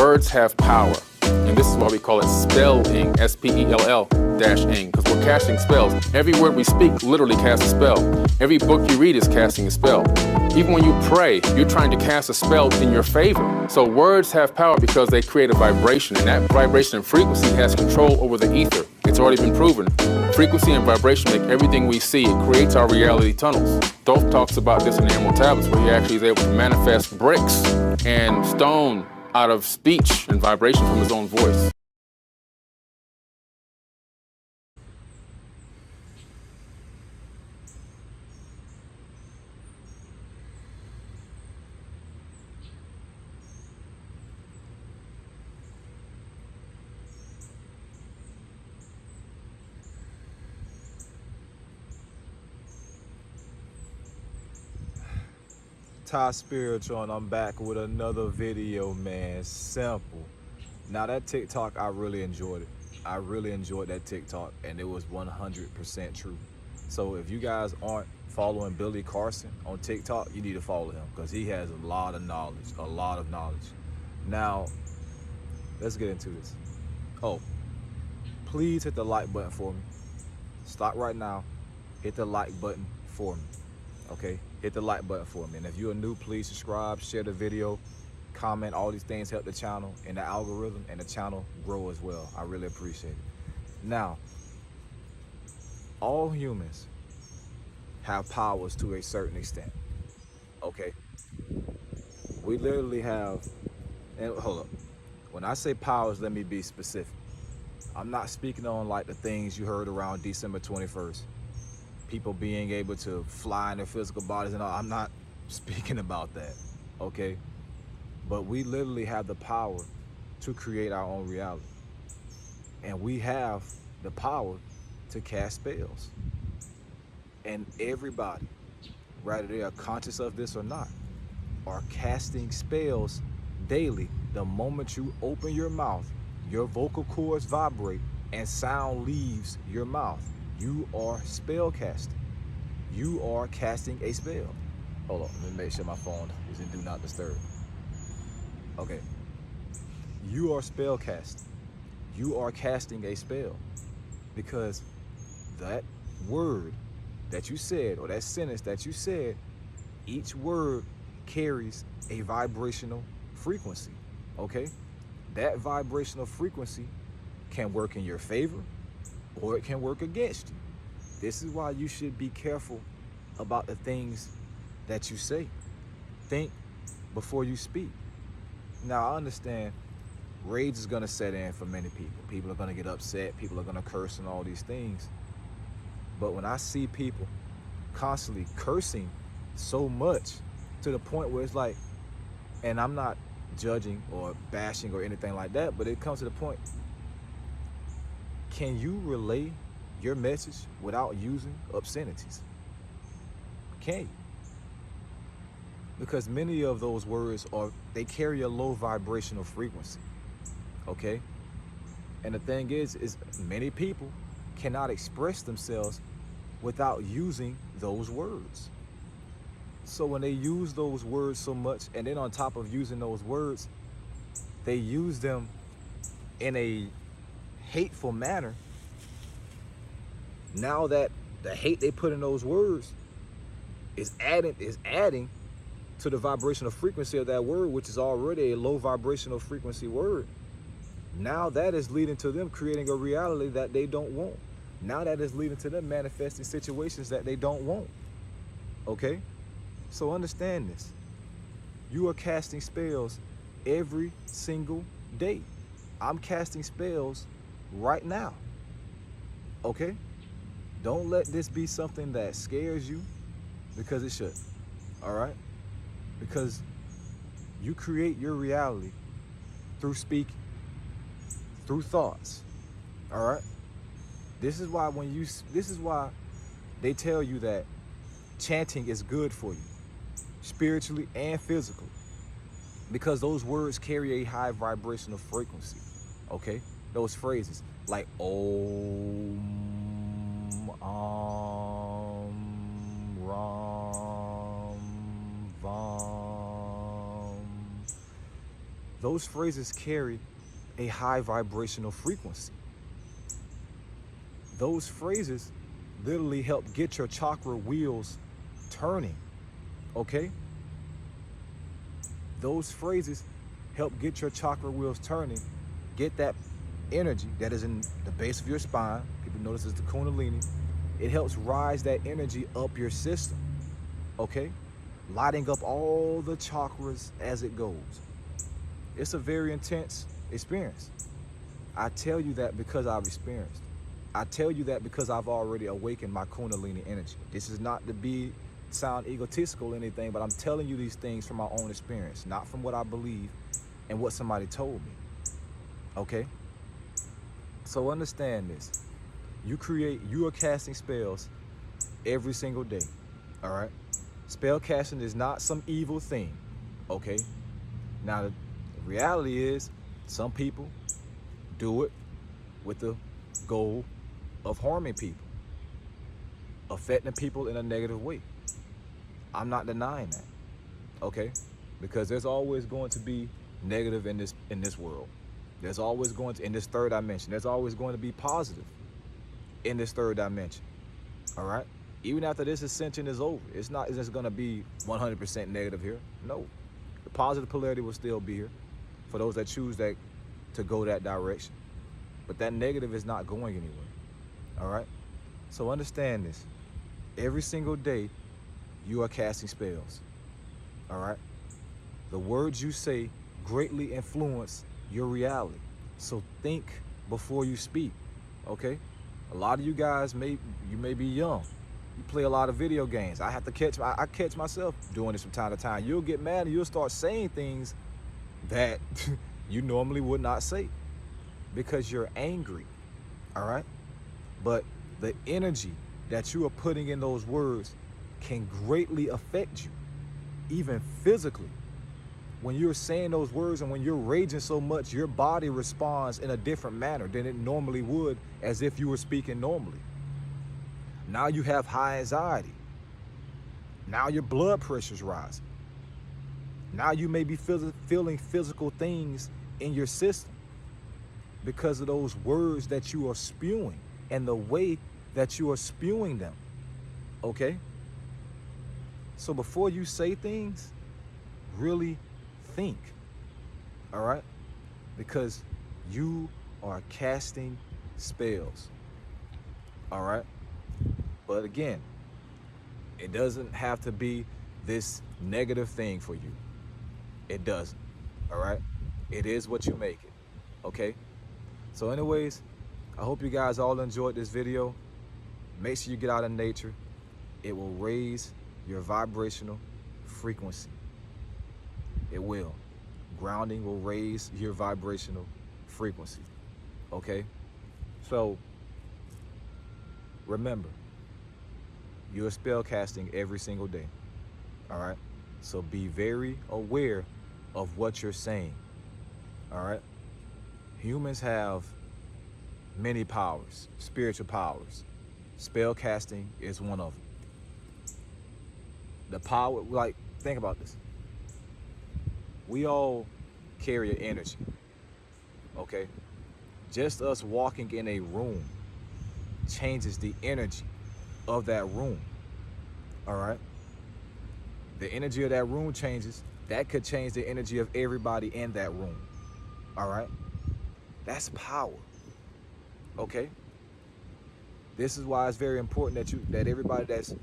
Words have power, and this is why we call it spelling, S-P-E-L-L-ing, because we're casting spells. Every word we speak literally casts a spell. Every book you read is casting a spell. Even when you pray, you're trying to cast a spell in your favor. So words have power because they create a vibration, and that vibration and frequency has control over the ether. It's already been proven. Frequency and vibration make everything we see. It creates our reality tunnels. Thoth talks about this in the Emerald Tablets, where he actually is able to manifest bricks and stone out of speech and vibration from his own voice. Ty Spiritual, and I'm back with another video, man. Simple. Now that TikTok, I really enjoyed it. I really enjoyed that TikTok, and it was 100% true. So if you guys aren't following Billy Carson on TikTok, you need to follow him, because he has a lot of knowledge, Now, let's get into this. Oh, please hit the like button for me. Stop right now. Hit the like button for me. Okay, hit the like button for me. And if you're new, please subscribe, share the video, comment. All these things help the channel and the algorithm and the channel grow as well. I really appreciate it. Now, all humans have powers to a certain extent. Okay, we literally have, and hold up, when I say powers, let me be specific. I'm not speaking on like the things you heard around December 21st. People being able to fly in their physical bodies and all. I'm not speaking about that, okay? But we literally have the power to create our own reality. And we have the power to cast spells. And everybody, whether they are conscious of this or not, are casting spells daily. The moment you open your mouth, your vocal cords vibrate and sound leaves your mouth. You are spell casting. You are casting a spell. Hold on, let me make sure my phone is in do not disturb. Okay. You are spell casting. You are casting a spell, because that word that you said, or that sentence that you said, each word carries a vibrational frequency. Okay? That vibrational frequency can work in your favor, or it can work against you. This is why you should be careful about the things that you say. Think before you speak. Now, I understand rage is gonna set in for many people. People are gonna get upset, people are gonna curse and all these things. But when I see people constantly cursing so much to the point where it's like, and I'm not judging or bashing or anything like that, but it comes to the point, can you relay your message without using obscenities? Can you? Because many of those words they carry a low vibrational frequency. Okay? And the thing is many people cannot express themselves without using those words. So when they use those words so much, and then on top of using those words, they use them in a hateful manner. Now that the hate they put in those words is adding to the vibrational frequency of that word, which is already a low vibrational frequency word. Now that is leading to them creating a reality that they don't want. Now that is leading to them manifesting situations that they don't want. Okay? So understand this. You are casting spells every single day. I'm casting spells right now. Okay? Don't let this be something that scares you, because it should. All right? Because you create your reality through speaking, through thoughts. All right? This is why they tell you that chanting is good for you, spiritually and physically, because those words carry a high vibrational frequency. Okay? Those phrases like Om, Ram, Vam. those phrases carry a high vibrational frequency. Those phrases literally help get your chakra wheels turning, okay? Those phrases help get your chakra wheels turning, get that energy that is in the base of your spine. People notice it's the Kundalini. It helps rise that energy up your system, okay? Lighting up all the chakras as it goes. It's a very intense experience. I tell you that because I've experienced. I tell you that because I've already awakened my Kundalini energy. This is not to sound egotistical or anything, but I'm telling you these things from my own experience, not from what I believe and what somebody told me, okay? So understand this. You are casting spells every single day, all right? Spell casting is not some evil thing, okay? Now, the reality is some people do it with the goal of harming people, affecting people in a negative way. I'm not denying that, okay? Because there's always going to be negative in this world. There's always going to, in this third dimension, there's always going to be positive in this third dimension, all right? Even after this ascension is over, it's not just going to be 100% negative here. No, the positive polarity will still be here for those that choose to go that direction. But that negative is not going anywhere, all right? So understand this. Every single day, you are casting spells, all right? The words you say greatly influence your reality. So think before you speak, okay? A lot of you guys may be young. You play a lot of video games. I catch myself doing this from time to time. You'll get mad and you'll start saying things that you normally would not say because you're angry, all right? But the energy that you are putting in those words can greatly affect you, even physically. When you're saying those words and when you're raging so much, your body responds in a different manner than it normally would as if you were speaking normally. Now you have high anxiety. Now your blood pressure's rising. Now you may be feeling physical things in your system because of those words that you are spewing and the way that you are spewing them, okay? So before you say things, really think, all right? Because you are casting spells, all right? But again, it doesn't have to be this negative thing for you. It doesn't, all right? It is what you make it, okay? So anyways, I hope you guys all enjoyed this video. Make sure you get out in nature. It will raise your vibrational frequency. It will. Grounding will raise your vibrational frequency, okay? So remember, you're spell casting every single day, all right? So be very aware of what you're saying, all right? Humans have many powers, spiritual powers. Spell casting is one of them. The power, like, think about this. We all carry an energy, okay? Just us walking in a room changes the energy of that room, all right? The energy of that room changes. That could change the energy of everybody in that room, all right? That's power, okay? This is why it's very important that everybody that's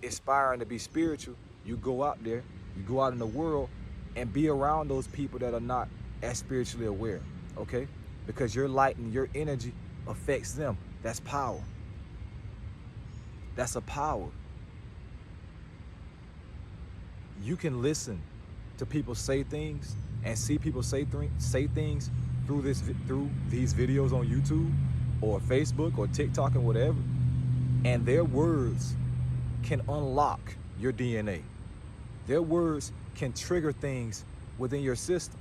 aspiring to be spiritual, you go out there, you go out in the world and be around those people that are not as spiritually aware, okay? Because your light and your energy affects them. That's power. That's a power. You can listen to people say things and see people say things through these videos on YouTube or Facebook or TikTok or whatever, and their words can unlock your DNA. Their words can trigger things within your system.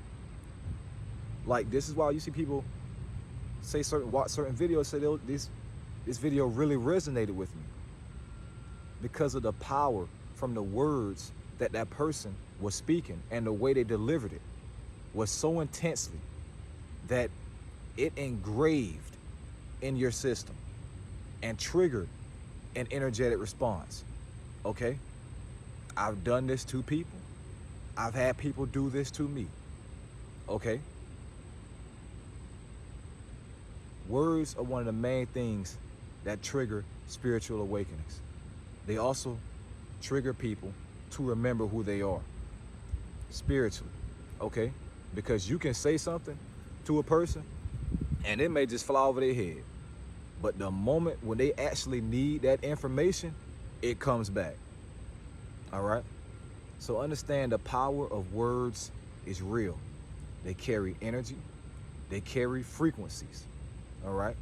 Like, this is why you see people say watch certain videos, say this video really resonated with me because of the power from the words that person was speaking and the way they delivered it. was so intensely that it engraved in your system and triggered an energetic response. Okay? I've done this to people. I've had people do this to me. Okay? Words are one of the main things that trigger spiritual awakenings. They also trigger people to remember who they are spiritually. Okay? Because you can say something to a person and it may just fly over their head. But the moment when they actually need that information, it comes back. All right? So understand the power of words is real. They carry energy. They carry frequencies. All right?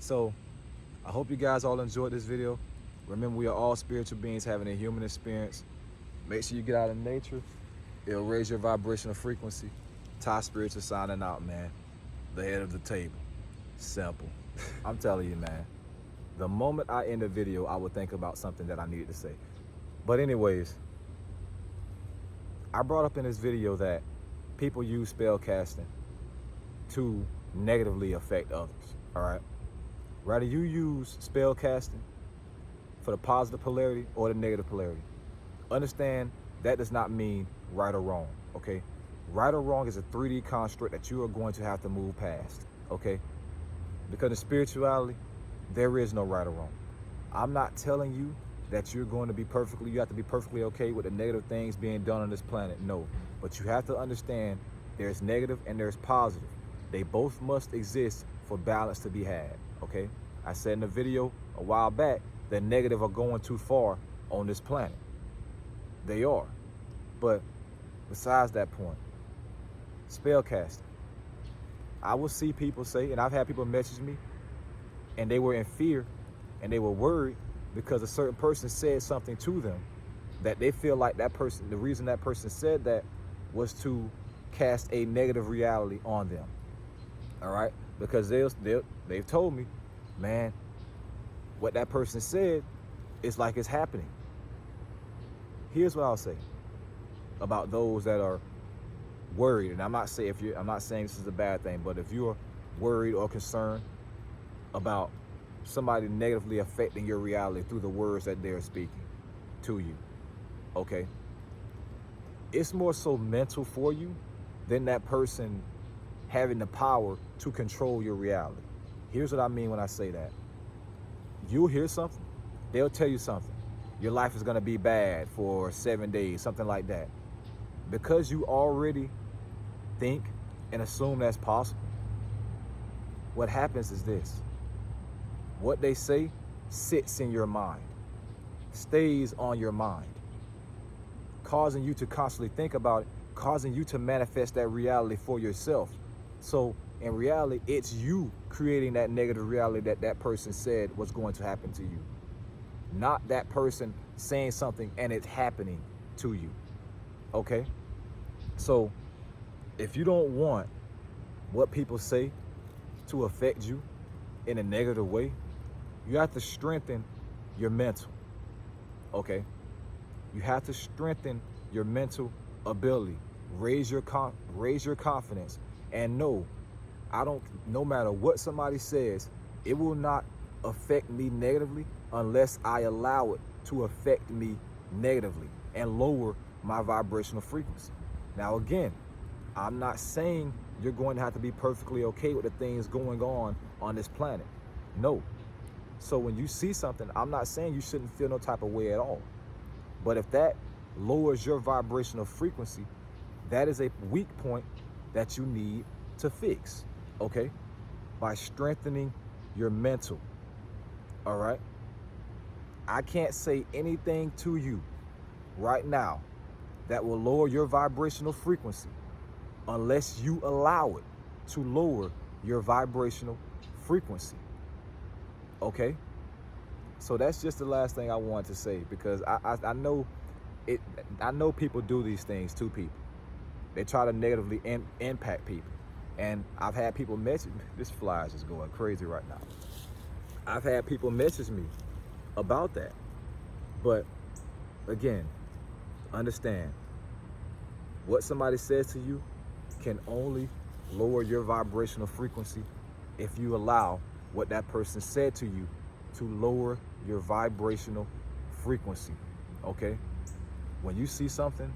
So I hope you guys all enjoyed this video. Remember, we are all spiritual beings having a human experience. Make sure you get out in nature. It'll raise your vibrational frequency. Ty Spiritual signing out, man. The head of the table. Simple. I'm telling you, man. The moment I end a video, I would think about something that I needed to say. But anyways, I brought up in this video that people use spell casting to negatively affect others, all right? Rather you use spell casting for the positive polarity or the negative polarity. Understand that does not mean right or wrong, okay? Right or wrong is a 3D construct that you are going to have to move past, okay? Because in spirituality, there is no right or wrong. I'm not telling you that you have to be perfectly okay with the negative things being done on this planet. No, but you have to understand there's negative and there's positive. They both must exist for balance to be had, okay? I said in the video a while back that negative are going too far on this planet. They are. But besides that point, spell casting. I will see people say, and I've had people message me, and they were in fear and they were worried because a certain person said something to them that they feel like that person, the reason that person said that was to cast a negative reality on them. All right? Because they've told me, man, what that person said is like it's happening. Here's what I'll say about those that are worried, and I'm not saying this is a bad thing, but if you're worried or concerned about somebody negatively affecting your reality through the words that they're speaking to you, okay, it's more so mental for you than that person having the power to control your reality. Here's what I mean when I say that. You'll hear something, they'll tell you something. Your life is gonna be bad for 7 days, something like that. Because you already think and assume that's possible, what happens is this. What they say sits in your mind, stays on your mind, causing you to constantly think about it, causing you to manifest that reality for yourself. So in reality, it's you creating that negative reality that that person said was going to happen to you. Not that person saying something and it's happening to you, okay? So if you don't want what people say to affect you in a negative way, you have to strengthen your mental, okay? You have to strengthen your mental ability, raise your confidence, and no matter what somebody says, it will not affect me negatively unless I allow it to affect me negatively and lower my vibrational frequency. Now again, I'm not saying you're going to have to be perfectly okay with the things going on this planet. No. So when you see something, I'm not saying you shouldn't feel no type of way at all. But if that lowers your vibrational frequency, that is a weak point that you need to fix, okay? By strengthening your mental, all right? I can't say anything to you right now that will lower your vibrational frequency unless you allow it to lower your vibrational frequency, okay? So that's just the last thing I want to say, because I know people do these things to people. They try to negatively impact people. And I've had people message me, this fly is just going crazy right now. I've had people message me about that. But again, understand, what somebody says to you can only lower your vibrational frequency if you allow what that person said to you to lower your vibrational frequency, okay? When you see something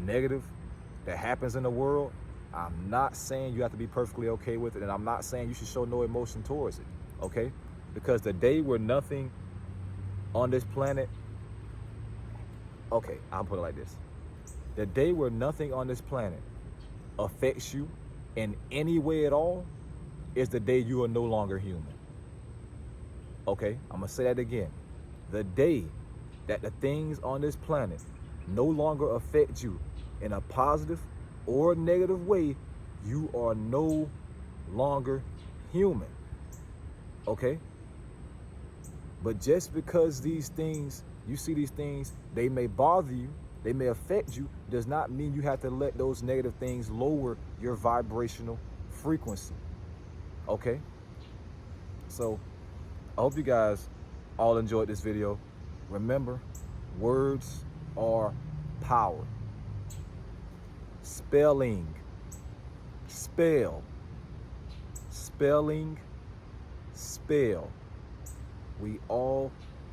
negative that happens in the world, I'm not saying you have to be perfectly okay with it, and I'm not saying you should show no emotion towards it, okay? Because the day where nothing on this planet, okay, I'll put it like this. The day where nothing on this planet affects you in any way at all is the day you are no longer human. Okay, I'm gonna say that again. The day that the things on this planet no longer affect you in a positive or negative way, you are no longer human. Okay? But just because these things, you see these things, they may bother you, they may affect you, does not mean you have to let those negative things lower your vibrational frequency. Okay? So, I hope you guys all enjoyed this video. Remember, words are power. Spelling, spell, spelling, spell. We all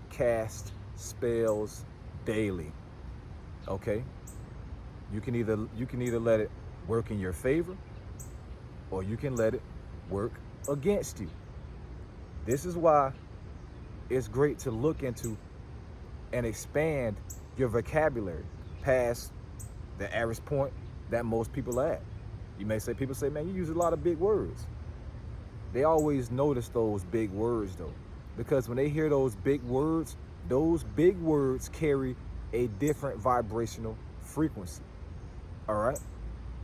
cast spells daily. Okay? You can either let it work in your favor, or you can let it work against you. This is why it's great to look into and expand your vocabulary past the average point that most people are at. You may say, people say, man, you use a lot of big words. They always notice those big words though, because when they hear those big words carry a different vibrational frequency. All right?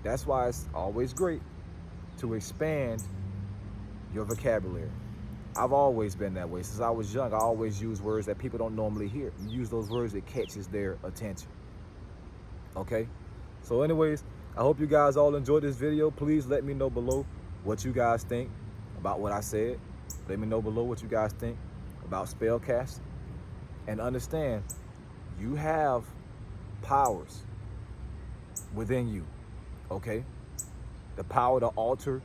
That's why it's always great to expand your vocabulary. I've always been that way. Since I was young, I always use words that people don't normally hear. You use those words that catches their attention. Okay? So anyways, I hope you guys all enjoyed this video. Please let me know below what you guys think about what I said. Let me know below what you guys think about spellcasting. And understand, you have powers within you, okay? The power to alter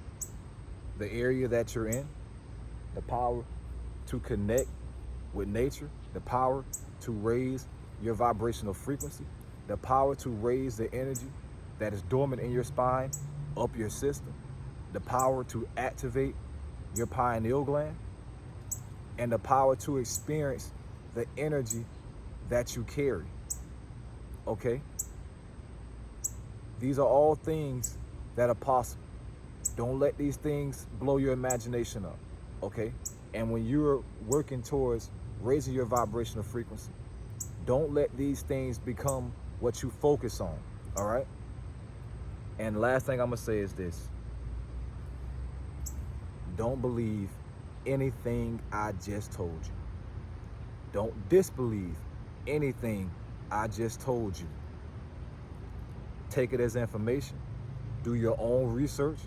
the area that you're in, the power to connect with nature, the power to raise your vibrational frequency, the power to raise the energy that is dormant in your spine up your system, the power to activate your pineal gland, and the power to experience the energy that you carry. Okay? These are all things that are possible. Don't let these things blow your imagination up. Okay? And when you're working towards raising your vibrational frequency, don't let these things become what you focus on. All right? And the last thing I'm gonna say is this. Don't believe anything I just told you. Don't disbelieve anything I just told you. Take it as information. Do your own research.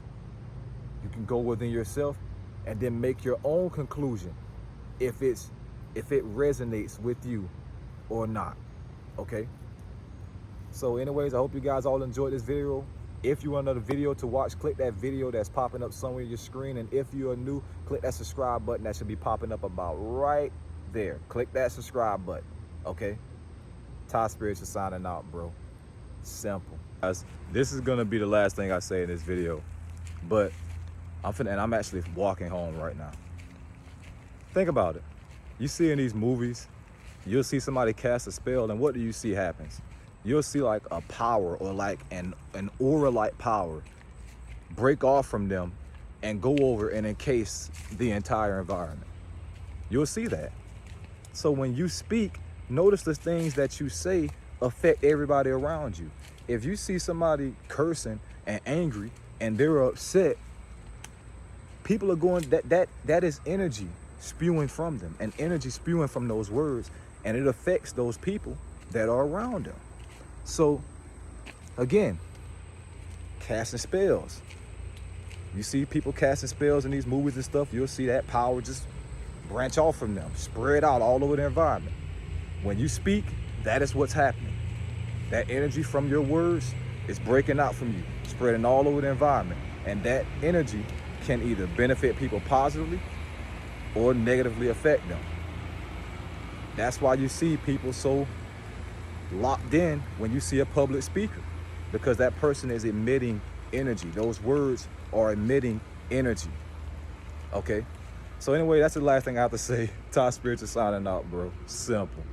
You can go within yourself and then make your own conclusion if it resonates with you or not. Okay? So anyways, I hope you guys all enjoyed this video. If you want another video to watch, click that video that's popping up somewhere on your screen. And if you are new, click that subscribe button that should be popping up about right there. Click that subscribe button. Okay? Ty Spiritual signing out, bro. Simple. Guys, this is gonna be the last thing I say in this video, but I'm actually walking home right now. Think about it. You see in these movies, you'll see somebody cast a spell, and what do you see happens? You'll see like a power or like an aura-like power break off from them and go over and encase the entire environment. You'll see that. So when you speak, notice the things that you say affect everybody around you. If you see somebody cursing and angry and they're upset, people are going, that is energy spewing from them, and energy spewing from those words, and it affects those people that are around them. So again, casting spells. You see people casting spells in these movies and stuff, you'll see that power just branch off from them, spread out all over the environment. When you speak, that is what's happening. That energy from your words It's breaking out from you, spreading all over the environment. And that energy can either benefit people positively or negatively affect them. That's why you see people so locked in when you see a public speaker, because that person is emitting energy. Those words are emitting energy. Okay? So anyway, that's the last thing I have to say. Todd Spiritual signing out, bro. Simple.